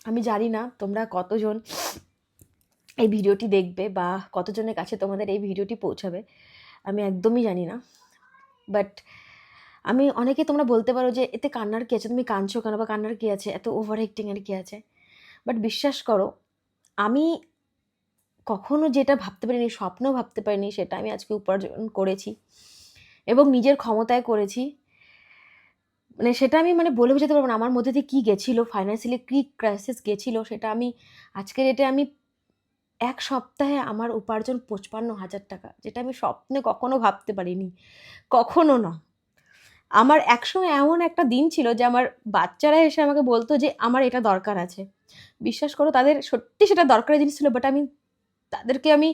আমি জানি না তোমরা কতজন এই ভিডিওটি দেখবে বা কতজনের কাছে তোমাদের এই ভিডিওটি পৌঁছাবে, আমি একদমই জানি না। বাট আমি অনেকে তোমরা বলতে পারো যে এতে কান্নার কী আছে, তুমি কাঁদছো কেন বা কান্নার কী আছে, এত ওভার অ্যাক্টিংয়ের কী আছে। বাট বিশ্বাস করো, আমি কখনো যেটা ভাবতে পারিনি, স্বপ্ন ভাবতে পারিনি, সেটা আমি আজকে উপার্জন করেছি এবং নিজের ক্ষমতায় করেছি। মানে সেটা আমি বলে বোঝাতে পারবো না আমার মধ্যে দিয়ে কী গেছিলো, ফাইন্যান্সিয়ালি কী ক্রাইসিস গেছিলো, সেটা আমি আজকের ডেটে আমি 1 সপ্তাহে আমার উপার্জন 55,000 টাকা, যেটা আমি স্বপ্নে কখনো ভাবতে পারিনি, কখনো না। আমার একসময় এমন একটা দিন ছিল যে আমার বাচ্চারা এসে আমাকে বলতো যে আমার এটা দরকার আছে। বিশ্বাস করো তাদের সত্যি সেটা দরকারি জিনিস ছিল, বাট তাদেরকে আমি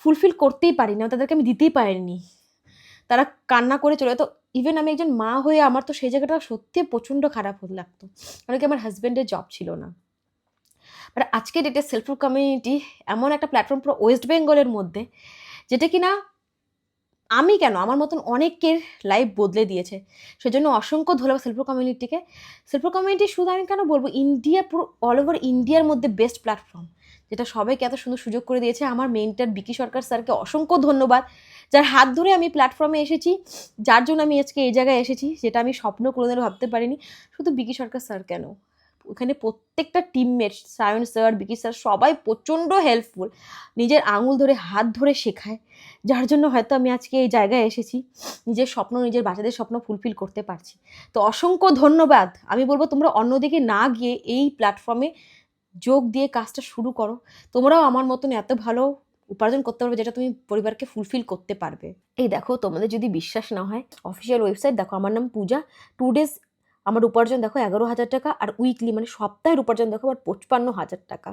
ফুলফিল করতেই পারিনি, তাদেরকে আমি দিতেই পারিনি। তারা কান্না করে চলে যেত। ইভেন আমি একজন মা হয়ে আমার তো সেই জায়গাটা সত্যি প্রচণ্ড খারাপ লাগতো। কারণ কি আমার হাসব্যান্ডের জব ছিল না। বাট আজকের ডেটে সেলফ হেল্প কমিউনিটি এমন একটা প্ল্যাটফর্ম পুরো ওয়েস্ট বেঙ্গলের মধ্যে, যেটা কিনা আমি কেন আমার মতন অনেকের লাইফ বদলে দিয়েছে। সেজন্য অসংখ্য ধন্যবাদ সেলফ হেল্প কমিউনিটিকে। সেলফ হেল্প কমিউনিটি শুধু আমি কেন বলবো, ইন্ডিয়া পুরো অল ওভার ইন্ডিয়ার মধ্যে বেস্ট প্ল্যাটফর্ম, যেটা সবাইকে এত সুন্দর সুযোগ করে দিয়েছে। আমার মেন্টর বিকি সরকার স্যারকে অসংখ্য ধন্যবাদ, যার হাত ধরে আমি প্ল্যাটফর্মে এসেছি, যার জন্য আমি আজকে এই জায়গায় এসেছি, যেটা আমি স্বপ্ন কোনোদিনও ভাবতে পারিনি। শুধু বিকি সরকার স্যার কেন, ওখানে প্রত্যেকটা টিমমেট, সায়ন স্যার, বিকি স্যার সবাই প্রচণ্ড হেল্পফুল, নিজের আঙুল ধরে হাত ধরে শেখায়, যার জন্য হয়তো আমি আজকে এই জায়গায় এসেছি, নিজের স্বপ্ন, নিজের বাচ্চাদের স্বপ্ন ফুলফিল করতে পারছি। তো অসংখ্য ধন্যবাদ। আমি বলবো তোমরা অন্যদিকে না গিয়ে এই প্ল্যাটফর্মে যোগ দিয়ে কাজটা শুরু করো। তোমরাও আমার মতন এত ভালো উপার্জন করতে পারবে, যেটা তুমি পরিবারকে ফুলফিল করতে পারবে। এই দেখো, তোমাদের যদি বিশ্বাস না হয়, অফিসিয়াল ওয়েবসাইট দেখো, আমার নাম পূজা। 2 ডেজ আমার উপার্জন দেখো 11,000 টাকা, আর উইকলি সপ্তাহের উপার্জন দেখো আমার 55,000 টাকা।